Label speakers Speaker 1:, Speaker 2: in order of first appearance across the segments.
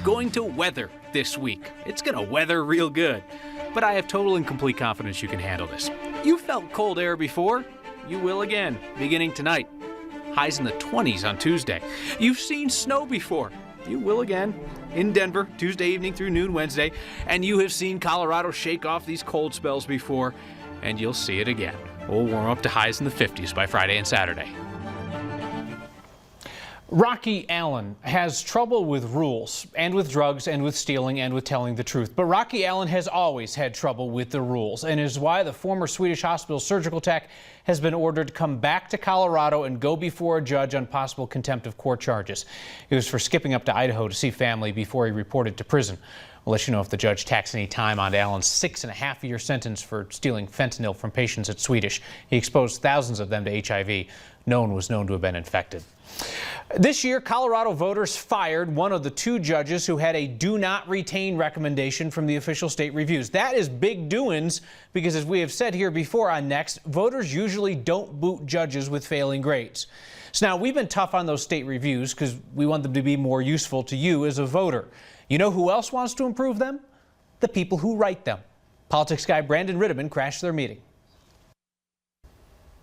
Speaker 1: going to weather this week. It's going to weather real good. But I have total and complete confidence you can handle this. You felt cold air before. You will again, beginning tonight. Highs in the 20s on Tuesday. You've seen snow before. You will again in Denver, Tuesday evening through noon Wednesday. And you have seen Colorado shake off these cold spells before. And you'll see it again. We'll warm up to highs in the 50s by Friday and Saturday. Rocky Allen has trouble with rules, and with drugs, and with stealing, and with telling the truth. But Rocky Allen has always had trouble with the rules, and is why the former Swedish hospital surgical tech has been ordered to come back to Colorado and go before a judge on possible contempt of court charges. It was for skipping up to Idaho to see family before he reported to prison. We'll let you know if the judge tacks any time onto Allen's 6.5-year sentence for stealing fentanyl from patients at Swedish. He exposed thousands of them to HIV. No one was known to have been infected. This year, Colorado voters fired one of the 2 judges who had a do not retain recommendation from the official state reviews. That is big doings because, as we have said here before on Next, voters usually don't boot judges with failing grades. So now we've been tough on those state reviews because we want them to be more useful to you as a voter. You know who else wants to improve them? The people who write them. Politics guy Brandon Ritteman crashed their meeting.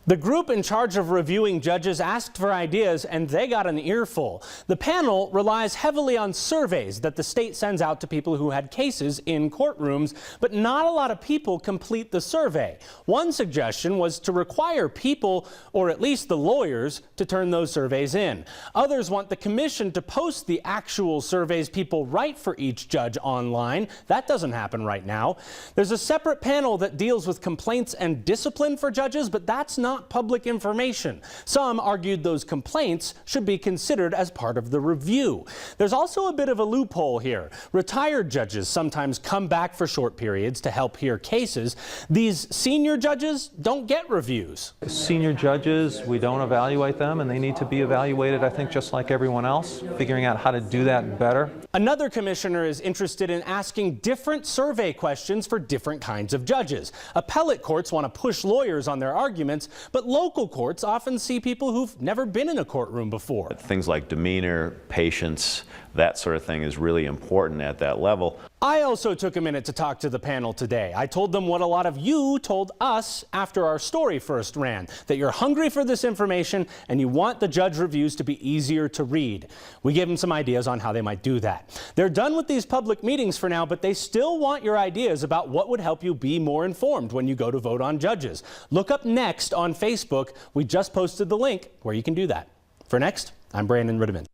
Speaker 2: The group in charge of reviewing judges asked for ideas, and they got an earful. The panel relies heavily on surveys that the state sends out to people who had cases in courtrooms, but not a lot of people complete the survey. One suggestion was to require people, or at least the lawyers, to turn those surveys in. Others want the commission to post the actual surveys people write for each judge online. That doesn't happen right now. There's a separate panel that deals with complaints and discipline for judges, but that's not public information. Some argued those complaints should be considered as part of the review. There's also a bit of a loophole here. Retired judges sometimes come back for short periods to help hear cases. These senior judges don't get reviews.
Speaker 3: Senior judges, we don't evaluate them, and they need to be evaluated, I think, just like everyone else, figuring out how to do that better.
Speaker 2: Another commissioner is interested in asking different survey questions for different kinds of judges. Appellate courts want to push lawyers on their arguments, but local courts often see people who've never been in a courtroom before.
Speaker 4: Things like demeanor, patience, that sort of thing is really important at that level.
Speaker 2: I also took a minute to talk to the panel today. I told them what a lot of you told us after our story first ran, that you're hungry for this information and you want the judge reviews to be easier to read. We gave them some ideas on how they might do that. They're done with these public meetings for now, but they still want your ideas about what would help you be more informed when you go to vote on judges. Look up Next on Facebook. We just posted the link where you can do that. For Next, I'm Brandon Ritteman.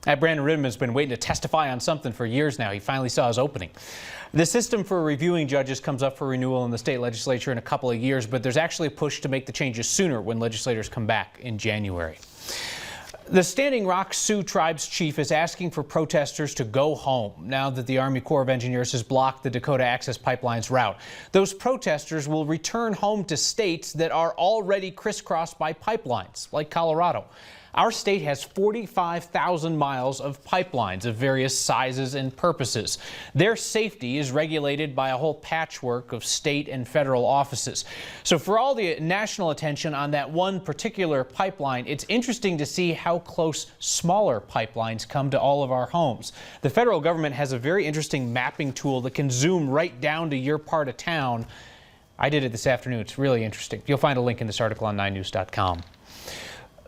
Speaker 1: Brandon Ritteman has been waiting to testify on something for years now. He finally saw his opening. The system for reviewing judges comes up for renewal in the state legislature in a couple of years, but there's actually a push to make the changes sooner when legislators come back in January. The Standing Rock Sioux Tribe's chief is asking for protesters to go home now that the Army Corps of Engineers has blocked the Dakota Access Pipeline's route. Those protesters will return home to states that are already crisscrossed by pipelines, like Colorado. Our state has 45,000 miles of pipelines of various sizes and purposes. Their safety is regulated by a whole patchwork of state and federal offices. So for all the national attention on that one particular pipeline, it's interesting to see how close smaller pipelines come to all of our homes. The federal government has a very interesting mapping tool that can zoom right down to your part of town. I did it this afternoon. It's really interesting. You'll find a link in this article on 9news.com.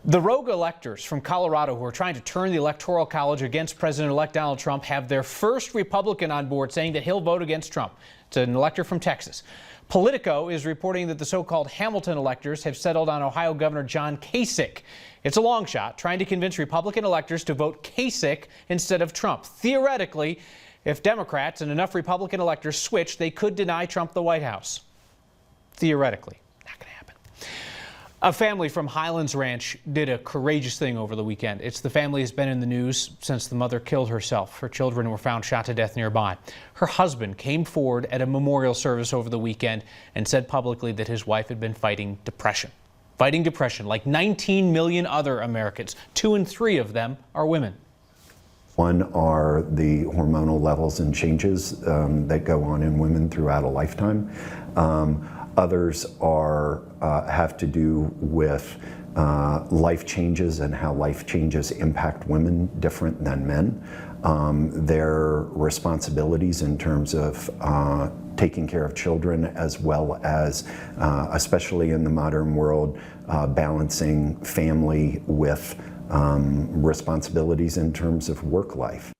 Speaker 1: The rogue electors from Colorado who are trying to turn the Electoral College against President-elect Donald Trump have their first Republican on board saying that he'll vote against Trump. It's an elector from Texas. Politico is reporting that the so-called Hamilton electors have settled on Ohio Governor John Kasich. It's a long shot, trying to convince Republican electors to vote Kasich instead of Trump. Theoretically, if Democrats and enough Republican electors switch, they could deny Trump the White House. Theoretically. A family from Highlands Ranch did a courageous thing over the weekend. The family has been in the news since the mother killed herself. Her children were found shot to death nearby. Her husband came forward at a memorial service over the weekend and said publicly that his wife had been fighting depression. Fighting depression like 19 million other Americans. 2 in 3 of them are women.
Speaker 5: One are the hormonal levels and changes that go on in women throughout a lifetime. Others have to do with life changes and how life changes impact women different than men. their responsibilities in terms of taking care of children, as well as, especially in the modern world, balancing family with responsibilities in terms of work life.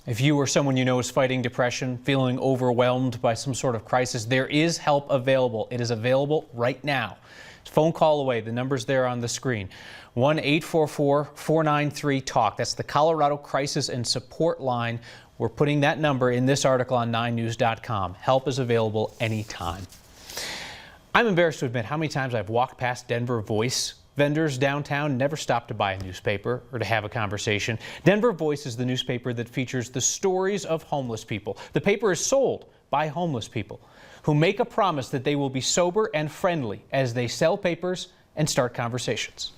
Speaker 1: If you or someone you know is fighting depression, feeling overwhelmed by some sort of crisis, there is help available. It is available right now. It's a phone call away. The number's there on the screen. 1-844-493-TALK. That's the Colorado Crisis and Support Line. We're putting that number in this article on 9news.com. Help is available anytime. I'm embarrassed to admit how many times I've walked past Denver Voice vendors downtown, never stopped to buy a newspaper or to have a conversation. Denver Voice is the newspaper that features the stories of homeless people. The paper is sold by homeless people who make a promise that they will be sober and friendly as they sell papers and start conversations.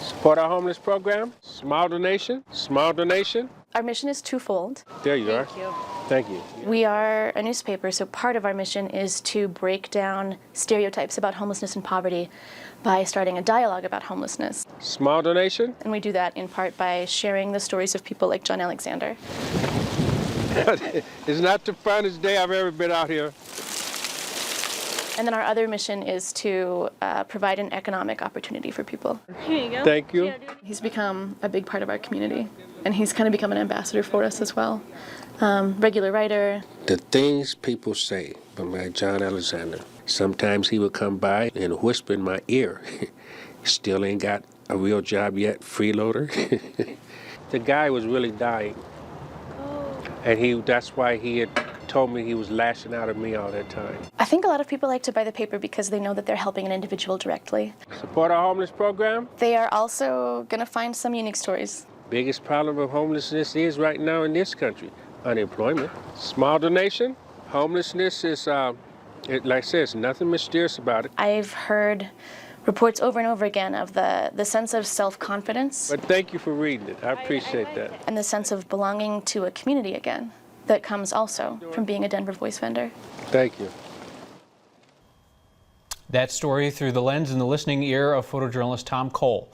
Speaker 6: Support our homeless program. Small donation. Small donation.
Speaker 7: Our mission is twofold.
Speaker 6: There you are.
Speaker 7: Thank you.
Speaker 6: Thank you.
Speaker 7: We are a newspaper, so part of our mission is to break down stereotypes about homelessness and poverty by starting a dialogue about homelessness.
Speaker 6: Small donation.
Speaker 7: And we do that in part by sharing the stories of people like John Alexander.
Speaker 6: It's not the funnest day I've ever been out here.
Speaker 7: And then our other mission is to provide an economic opportunity for people.
Speaker 8: Here you go.
Speaker 6: Thank you.
Speaker 7: He's become a big part of our community, and he's kind of become an ambassador for us as well. Regular writer.
Speaker 6: The things people say by John Alexander. Sometimes he would come by and whisper in my ear, still ain't got a real job yet, freeloader. The guy was really dying. And that's why he had told me he was lashing out at me all that time.
Speaker 7: I think a lot of people like to buy the paper because they know that they're helping an individual directly.
Speaker 6: Support our homeless program.
Speaker 7: They are also going to find some unique stories.
Speaker 6: Biggest problem of homelessness is right now in this country, unemployment. Small donation. Homelessness is, like I said, there's nothing mysterious about it.
Speaker 7: I've heard reports over and over again of the sense of self-confidence.
Speaker 6: But thank you for reading it. I appreciate that.
Speaker 7: And the sense of belonging to a community again that comes also from being a Denver Voice vendor.
Speaker 6: Thank you.
Speaker 1: That story through the lens and the listening ear of photojournalist Tom Cole.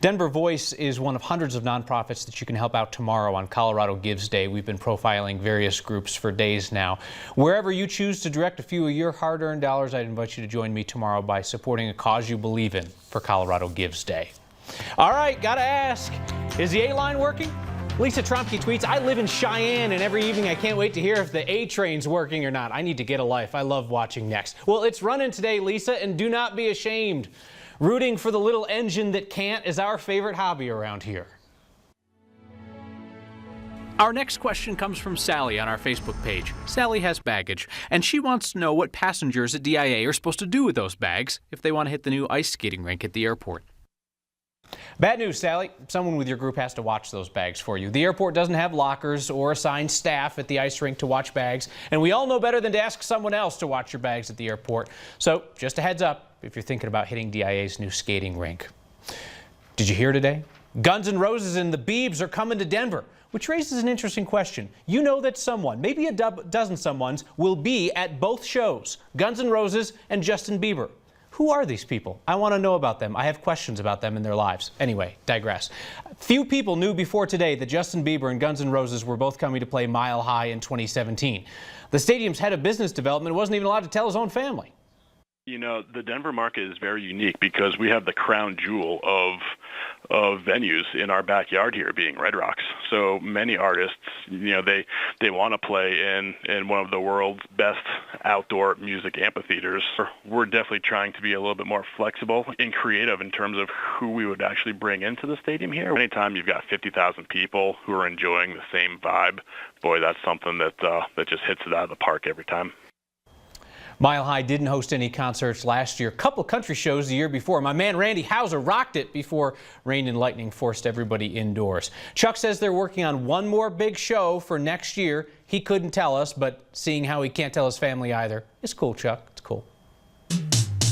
Speaker 1: Denver Voice is one of hundreds of nonprofits that you can help out tomorrow on Colorado Gives Day. We've been profiling various groups for days now. Wherever you choose to direct a few of your hard-earned dollars, I'd invite you to join me tomorrow by supporting a cause you believe in for Colorado Gives Day. All right, gotta ask, is the A-line working? Lisa Tromke tweets, I live in Cheyenne, and every evening I can't wait to hear if the A-train's working or not. I need to get a life. I love watching Next. Well, it's running today, Lisa, and do not be ashamed. Rooting for the little engine that can't is our favorite hobby around here. Our next question comes from Sally on our Facebook page. Sally has baggage, and she wants to know what passengers at DIA are supposed to do with those bags if they want to hit the new ice skating rink at the airport. Bad news, Sally. Someone with your group has to watch those bags for you. The airport doesn't have lockers or assigned staff at the ice rink to watch bags, and we all know better than to ask someone else to watch your bags at the airport. So, just a heads up if you're thinking about hitting DIA's new skating rink. Did you hear today? Guns N' Roses and the Biebs are coming to Denver, which raises an interesting question. You know that someone, maybe a dozen someones, will be at both shows, Guns N' Roses and Justin Bieber. Who are these people? I want to know about them. I have questions about them and their lives. Anyway, digress. Few people knew before today that Justin Bieber and Guns N' Roses were both coming to play Mile High in 2017. The stadium's head of business development wasn't even allowed to tell his own family.
Speaker 9: You know, the Denver market is very unique because we have the crown jewel of venues in our backyard here, being Red Rocks. So many artists, you know, they want to play in one of the world's best outdoor music amphitheaters. We're definitely trying to be a little bit more flexible and creative in terms of who we would actually bring into the stadium here. Anytime you've got 50,000 people who are enjoying the same vibe, boy, that's something that just hits it out of the park every time.
Speaker 1: Mile High didn't host any concerts last year. A couple country shows the year before. My man Randy Houser rocked it before rain and lightning forced everybody indoors. Chuck says they're working on one more big show for next year. He couldn't tell us, but seeing how he can't tell his family either, it's cool, Chuck. It's cool.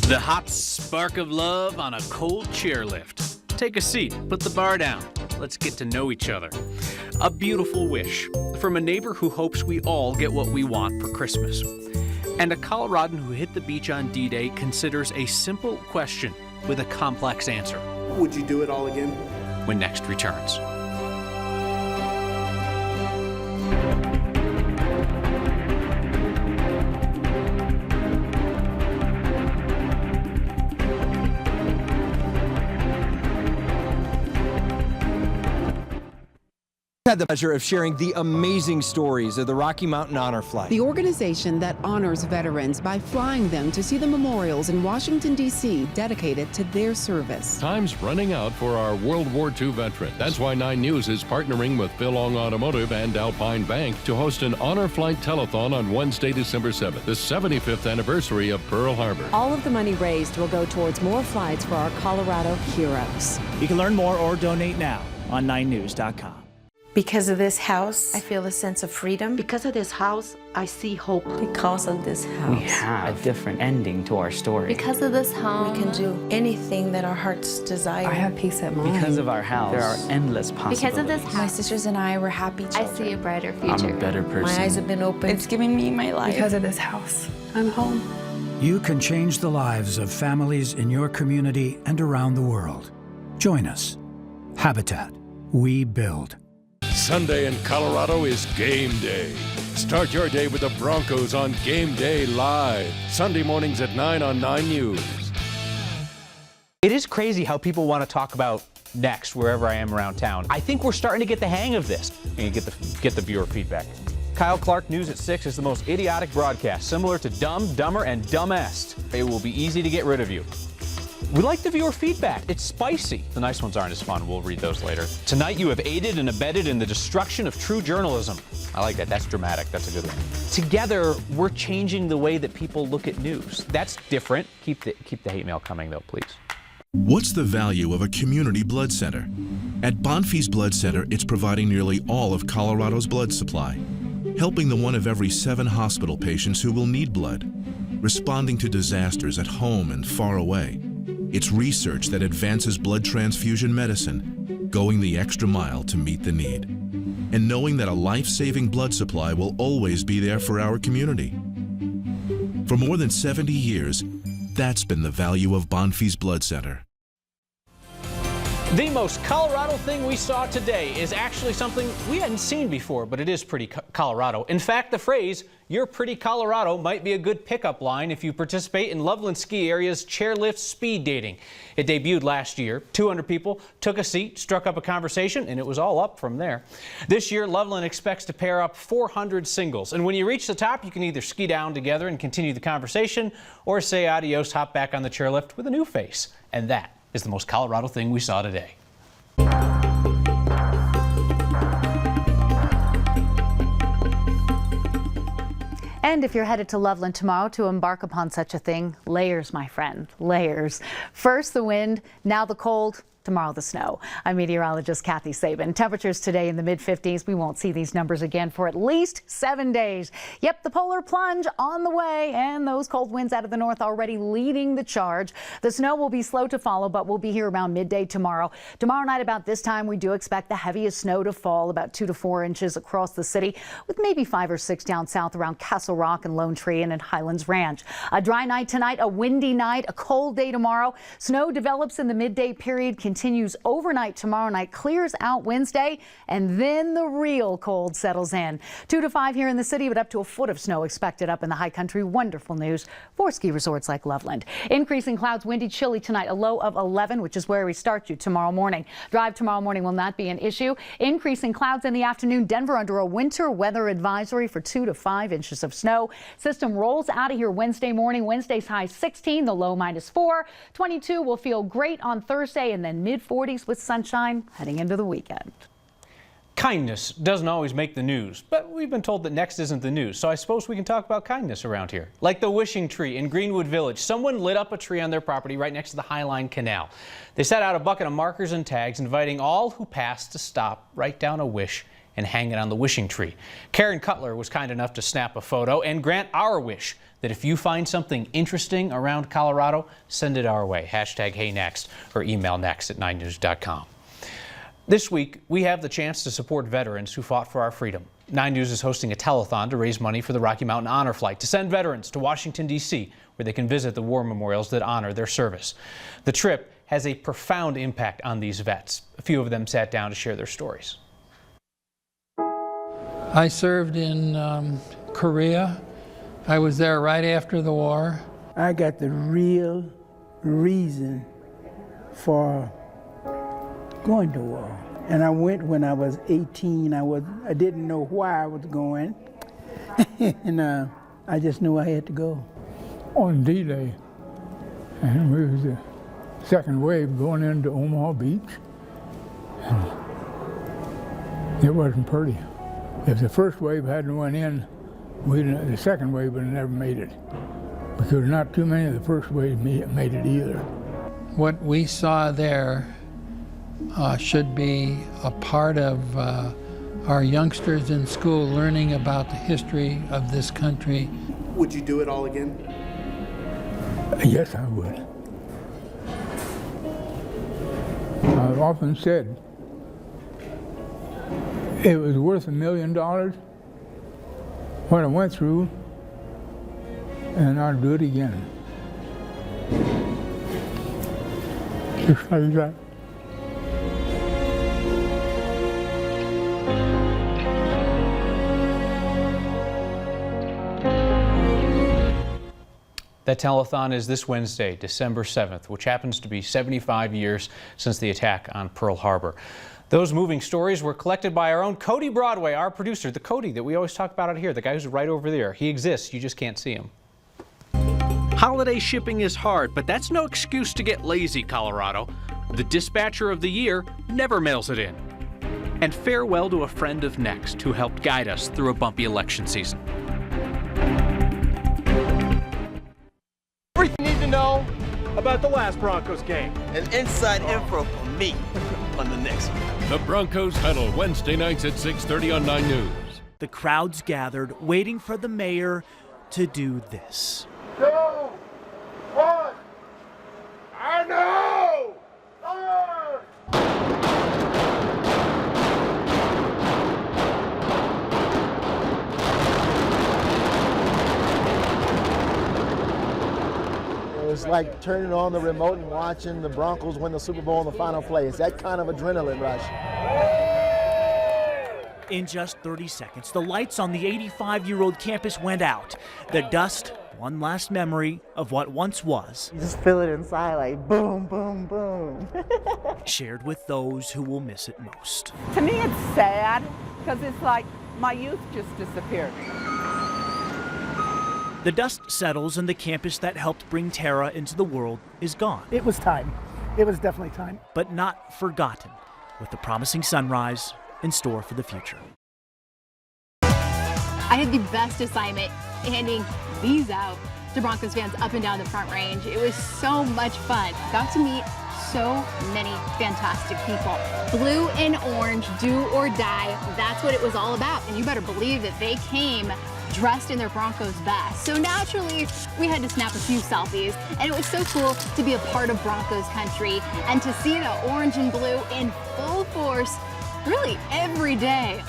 Speaker 1: The hot spark of love on a cold chairlift. Take a seat, put the bar down. Let's get to know each other. A beautiful wish from a neighbor who hopes we all get what we want for Christmas. And a Coloradan who hit the beach on D-Day considers a simple question with a complex answer.
Speaker 10: Would you do it all again?
Speaker 1: When Next returns.
Speaker 8: Had the pleasure of sharing the amazing stories of the Rocky Mountain Honor Flight.
Speaker 10: The organization that honors veterans by flying them to see the memorials in Washington, D.C. dedicated to their service.
Speaker 11: Time's running out for our World War II veteran. That's why 9 News is partnering with Phil Long Automotive and Alpine Bank to host an Honor Flight Telethon on Wednesday, December 7th, the 75th anniversary of Pearl Harbor.
Speaker 12: All of the money raised will go towards more flights for our Colorado heroes.
Speaker 13: You can learn more or donate now on 9news.com.
Speaker 14: Because of this house, I feel a sense of freedom.
Speaker 15: Because of this house, I see hope.
Speaker 14: Because of this house,
Speaker 13: We have a different ending to our story.
Speaker 7: Because of this home,
Speaker 14: we can do anything that our hearts desire.
Speaker 12: I have peace at mind.
Speaker 13: Because of our house, there are endless possibilities.
Speaker 7: Because of this house,
Speaker 14: My sisters and I were happy children.
Speaker 7: I see a brighter future.
Speaker 13: I'm a better person.
Speaker 14: My eyes have been opened.
Speaker 12: It's giving me my life.
Speaker 14: Because of this house, I'm home.
Speaker 16: You can change the lives of families in your community and around the world. Join us. Habitat. We build.
Speaker 11: Sunday in Colorado is game day. Start your day with the Broncos on Game Day Live. Sunday mornings at 9 on 9 News.
Speaker 1: It is crazy how people want to talk about next wherever I am around town. I think we're starting to get the hang of this and get the viewer feedback. Kyle Clark, News at 6 is the most idiotic broadcast, similar to Dumb, Dumber, and Dumbest. It will be easy to get rid of you. We like the viewer feedback. It's spicy. The nice ones aren't as fun. We'll read those later. Tonight you have aided and abetted in the destruction of true journalism. I like that. That's dramatic. That's a good one. Together, we're changing the way that people look at news. That's different. Keep the hate mail coming, though, please.
Speaker 17: What's the value of a community blood center? At Bonfils Blood Center, it's providing nearly all of Colorado's blood supply, helping the 1 of every 7 hospital patients who will need blood, responding to disasters at home and far away. It's research that advances blood transfusion medicine, going the extra mile to meet the need, and knowing that a life-saving blood supply will always be there for our community. For more than 70 years, that's been the value of Bonfils Blood Center.
Speaker 1: The most Colorado thing we saw today is actually something we hadn't seen before, but it is pretty Colorado. In fact, the phrase, "You're pretty Colorado," might be a good pickup line if you participate in Loveland Ski Area's chairlift speed dating. It debuted last year. 200 people took a seat, struck up a conversation, and it was all up from there. This year, Loveland expects to pair up 400 singles. And when you reach the top, you can either ski down together and continue the conversation, or say adios, hop back on the chairlift with a new face. And that is the most Colorado thing we saw today.
Speaker 18: And if you're headed to Loveland tomorrow to embark upon such a thing, layers, my friend, layers. First the wind, now the cold. Tomorrow, the snow. I'm meteorologist Kathy Sabin. Temperatures today in the mid-50s. We won't see these numbers again for at least 7 days. Yep, the polar plunge on the way, and those cold winds out of the north already leading the charge. The snow will be slow to follow, but we'll be here around midday tomorrow. Tomorrow night about this time, we do expect the heaviest snow to fall, about 2 to 4 inches across the city, with maybe 5 or 6 down south around Castle Rock and Lone Tree and at Highlands Ranch. A dry night tonight, a windy night, a cold day tomorrow. Snow develops in the midday period, continues overnight tomorrow night, clears out Wednesday, and then the real cold settles in. 2 to 5 here in the city, but up to a foot of snow expected up in the high country. Wonderful news for ski resorts like Loveland. Increasing clouds, windy, chilly tonight, a low of 11, which is where we start you tomorrow morning. Drive tomorrow morning will not be an issue. Increasing clouds in the afternoon. Denver under a winter weather advisory for 2 to 5 inches of snow. System rolls out of here Wednesday morning. Wednesday's high 16, the low -4. 22 will feel great on Thursday, and then mid-40s with sunshine heading into the weekend.
Speaker 1: Kindness doesn't always make the news, but we've been told that next isn't the news, so I suppose we can talk about kindness around here. Like the wishing tree in Greenwood Village. Someone lit up a tree on their property right next to the Highline Canal. They set out a bucket of markers and tags, inviting all who passed to stop, write down a wish, and hang it on the wishing tree. Karen Cutler was kind enough to snap a photo and grant our wish that if you find something interesting around Colorado, send it our way. #HeyNext or email next@9news.com. This week, we have the chance to support veterans who fought for our freedom. 9 News is hosting a telethon to raise money for the Rocky Mountain Honor Flight to send veterans to Washington, D.C., where they can visit the war memorials that honor their service. The trip has a profound impact on these vets. A few of them sat down to share their stories.
Speaker 19: I served in Korea. I was there right after the war.
Speaker 20: I got the real reason for going to war. And I went when I was 18. I didn't know why I was going, and I just knew I had to go.
Speaker 21: On D-Day, and we was the second wave going into Omaha Beach. And it wasn't pretty. If the first wave hadn't went in, the second wave would have never made it, because not too many of the first wave made it either.
Speaker 19: What we saw there should be a part of our youngsters in school learning about the history of this country.
Speaker 22: Would you do it all again?
Speaker 21: Yes, I would. I've often said it was worth $1 million what I went through, and I'd do it again. Just like that.
Speaker 1: That telethon is this Wednesday, December 7th, which happens to be 75 years since the attack on Pearl Harbor. Those moving stories were collected by our own Cody Broadway, our producer, the Cody that we always talk about out here, the guy who's right over there. He exists, you just can't see him. Holiday shipping is hard, but that's no excuse to get lazy, Colorado. The dispatcher of the year never mails it in. And farewell to a friend of Next who helped guide us through a bumpy election season.
Speaker 23: Everything you need to know about the last Broncos game.
Speaker 24: And inside info from me on the next one.
Speaker 11: The Broncos Huddle, Wednesday nights at 6:30 on 9 News.
Speaker 13: The crowds gathered, waiting for the mayor to do this.
Speaker 23: 2, 1, I know!
Speaker 22: It's like turning on the remote and watching the Broncos win the Super Bowl in the final play. It's that kind of adrenaline rush.
Speaker 13: In just 30 seconds, the lights on the 85-year-old campus went out. The dust, one last memory of what once was.
Speaker 25: You just feel it inside, like boom, boom, boom.
Speaker 13: Shared with those who will miss it most.
Speaker 25: To me, it's sad, because it's like my youth just disappeared.
Speaker 13: The dust settles and the campus that helped bring Tara into the world is gone.
Speaker 26: It was time. It was definitely time.
Speaker 13: But not forgotten, with the promising sunrise in store for the future.
Speaker 27: I had the best assignment handing these out to Broncos fans up and down the Front Range. It was so much fun. Got to meet so many fantastic people. Blue and orange, do or die, that's what it was all about. And you better believe that they came dressed in their Broncos best. So naturally, we had to snap a few selfies, and it was so cool to be a part of Broncos country and to see the orange and blue in full force really every day.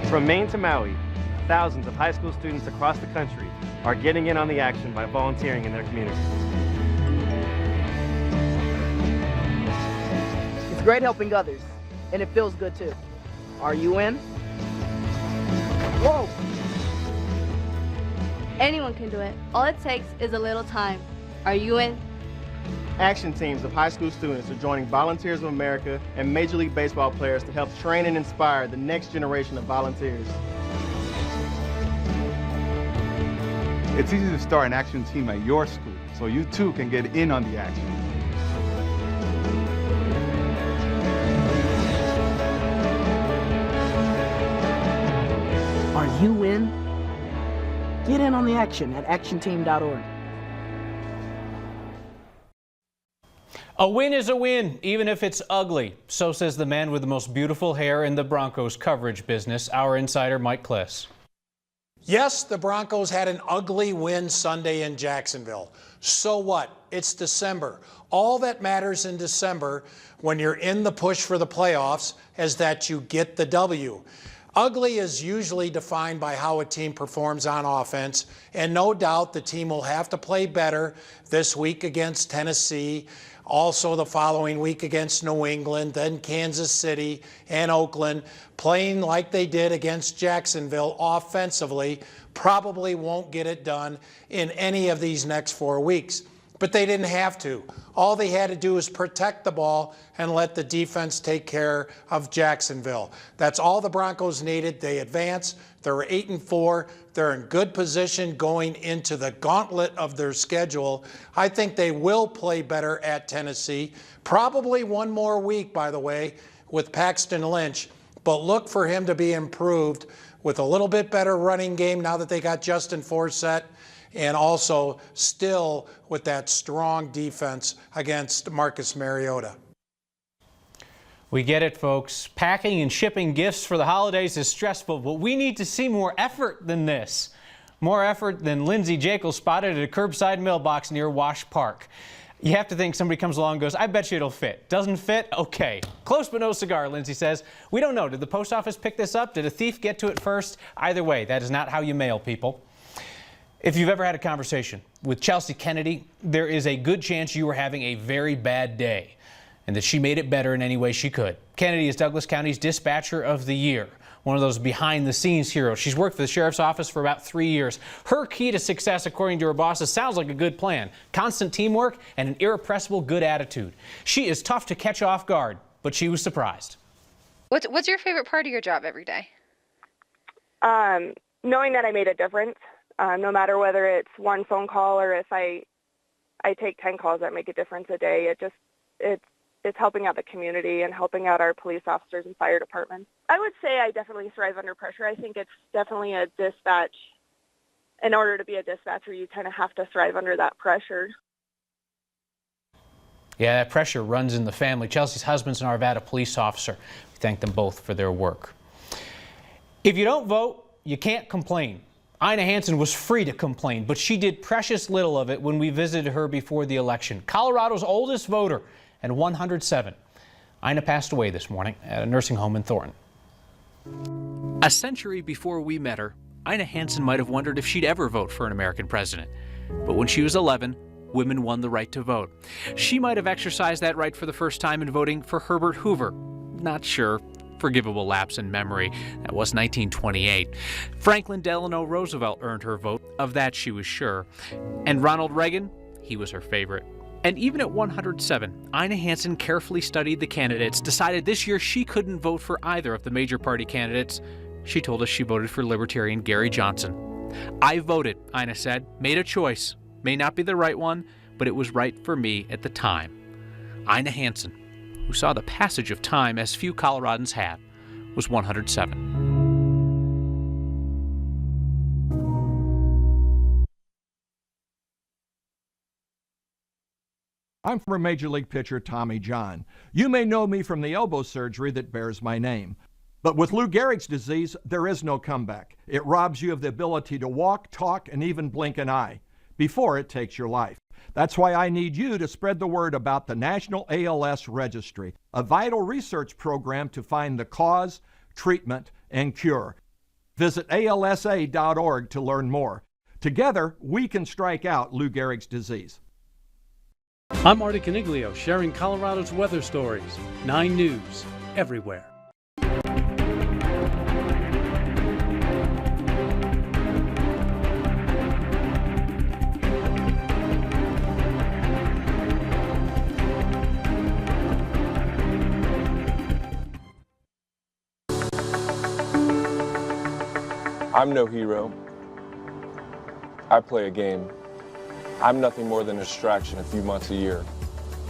Speaker 23: From Maine to Maui, thousands of high school students across the country are getting in on the action by volunteering in their communities.
Speaker 28: It's great helping others, and it feels good too. Are you in? Whoa!
Speaker 29: Anyone can do it. All it takes is a little time. Are you in?
Speaker 23: Action teams of high school students are joining Volunteers of America and Major League Baseball players to help train and inspire the next generation of volunteers.
Speaker 30: It's easy to start an action team at your school, so you too can get in on the action.
Speaker 28: Are you in? Get in on the action at actionteam.org.
Speaker 1: A win is a win, even if it's ugly. So says the man with the most beautiful hair in the Broncos coverage business, our insider Mike Kliss.
Speaker 31: Yes, the Broncos had an ugly win Sunday in Jacksonville. So what? It's December. All that matters in December when you're in the push for the playoffs is that you get the W. Ugly is usually defined by how a team performs on offense, and no doubt the team will have to play better this week against Tennessee, also the following week against New England, then Kansas City and Oakland, playing like they did against Jacksonville offensively, probably won't get it done in any of these next 4 weeks. But they didn't have to. All they had to do was protect the ball and let the defense take care of Jacksonville. That's all the Broncos needed. They advance. They're 8-4. They're in good position going into the gauntlet of their schedule. I think they will play better at Tennessee. Probably one more week, by the way, with Paxton Lynch. But look for him to be improved with a little bit better running game now that they got Justin Forsett, and also still with that strong defense against Marcus Mariota.
Speaker 1: We get it, folks. Packing and shipping gifts for the holidays is stressful, but we need to see more effort than this. More effort than Lindsay Jekyll spotted at a curbside mailbox near Wash Park. You have to think somebody comes along and goes, I bet you it'll fit. Doesn't fit? Okay. Close but no cigar, Lindsay says. We don't know. Did the post office pick this up? Did a thief get to it first? Either way, that is not how you mail people. If you've ever had a conversation with Chelsea Kennedy, there is a good chance you were having a very bad day and that she made it better in any way she could. Kennedy is Douglas County's Dispatcher of the Year, one of those behind-the-scenes heroes. She's worked for the sheriff's office for about 3 years. Her key to success, according to her bosses, sounds like a good plan. Constant teamwork and an irrepressible good attitude. She is tough to catch off guard, but she was surprised.
Speaker 2: What's your favorite part of your job every day?
Speaker 3: Knowing that I made a difference. No matter whether it's one phone call or if I take 10 calls that make a difference a day, it's helping out the community and helping out our police officers and fire departments. I would say I definitely thrive under pressure. I think it's definitely a dispatch. In order to be a dispatcher, you kind of have to thrive under that pressure.
Speaker 1: Yeah, that pressure runs in the family. Chelsea's husband's an Arvada police officer. We thank them both for their work. If you don't vote, you can't complain. Ina Hansen was free to complain, but she did precious little of it when we visited her before the election. Colorado's oldest voter and 107. Ina passed away this morning at a nursing home in Thornton. A century before we met her, Ina Hansen might have wondered if she'd ever vote for an American president. But when she was 11, women won the right to vote. She might have exercised that right for the first time in voting for Herbert Hoover. Not sure. Forgivable lapse in memory. That was 1928. Franklin Delano Roosevelt earned her vote. Of that she was sure. And Ronald Reagan, he was her favorite. And even at 107, Ina Hansen carefully studied the candidates, decided this year she couldn't vote for either of the major party candidates. She told us she voted for Libertarian Gary Johnson. I voted, Ina said, made a choice. May not be the right one, but it was right for me at the time. Ina Hansen, who saw the passage of time as few Coloradans had, was 107.
Speaker 4: I'm former Major League pitcher Tommy John. You may know me from the elbow surgery that bears my name. But with Lou Gehrig's disease, there is no comeback. It robs you of the ability to walk, talk, and even blink an eye before it takes your life. That's why I need you to spread the word about the National ALS Registry, a vital research program to find the cause, treatment, and cure. Visit alsa.org to learn more. Together, we can strike out Lou Gehrig's disease.
Speaker 5: I'm Marty Caniglio, sharing Colorado's weather stories. 9 News, everywhere.
Speaker 6: I'm no hero. I play a game. I'm nothing more than a distraction a few months a year.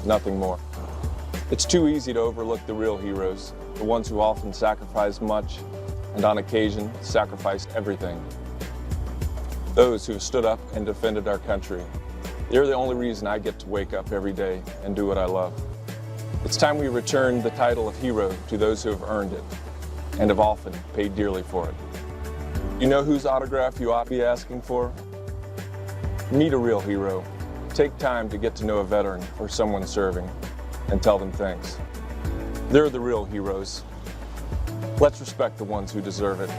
Speaker 6: Nothing more. It's too easy to overlook the real heroes, the ones who often sacrifice much and on occasion sacrifice everything. Those who have stood up and defended our country. They're the only reason I get to wake up every day and do what I love. It's time we return the title of hero to those who have earned it and have often paid dearly for it. You know whose autograph you ought to be asking for? Meet a real hero. Take time to get to know a veteran or someone serving and tell them thanks. They're the real heroes. Let's respect the ones who deserve it.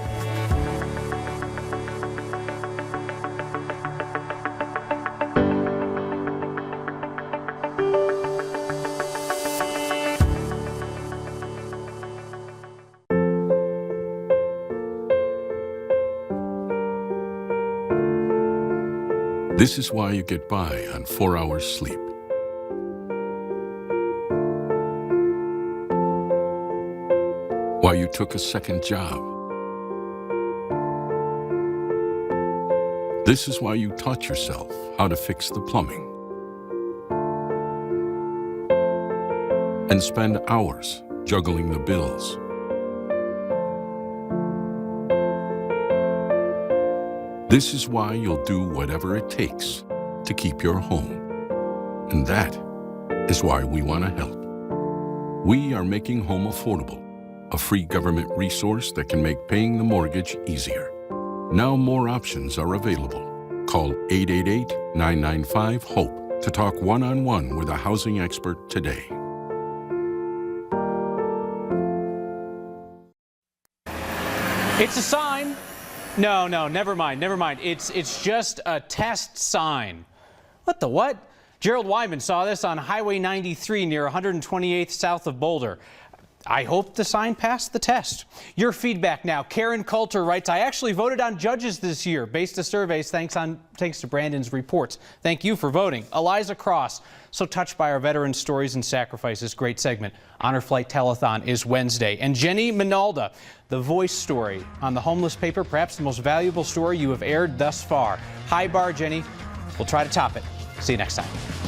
Speaker 11: This is why you get by on 4 hours sleep. Why you took a second job. This is why you taught yourself how to fix the plumbing and spend hours juggling the bills. This is why you'll do whatever it takes to keep your home. And that is why we want to help. We are making home affordable, a free government resource that can make paying the mortgage easier. Now more options are available. Call 888-995-HOPE to talk one-on-one with a housing expert today.
Speaker 1: It's a sign. No, never mind. It's just a test sign. What the what? Gerald Wyman saw this on Highway 93 near 128th south of Boulder. I hope the sign passed the test. Your feedback now. Karen Coulter writes, I actually voted on judges this year based on surveys thanks to Brandon's reports. Thank you for voting. Eliza Cross, so touched by our veteran stories and sacrifices. Great segment. Honor Flight Telethon is Wednesday. And Jenny Minalda, the voice story on the homeless paper, perhaps the most valuable story you have aired thus far. High bar, Jenny. We'll try to top it. See you next time.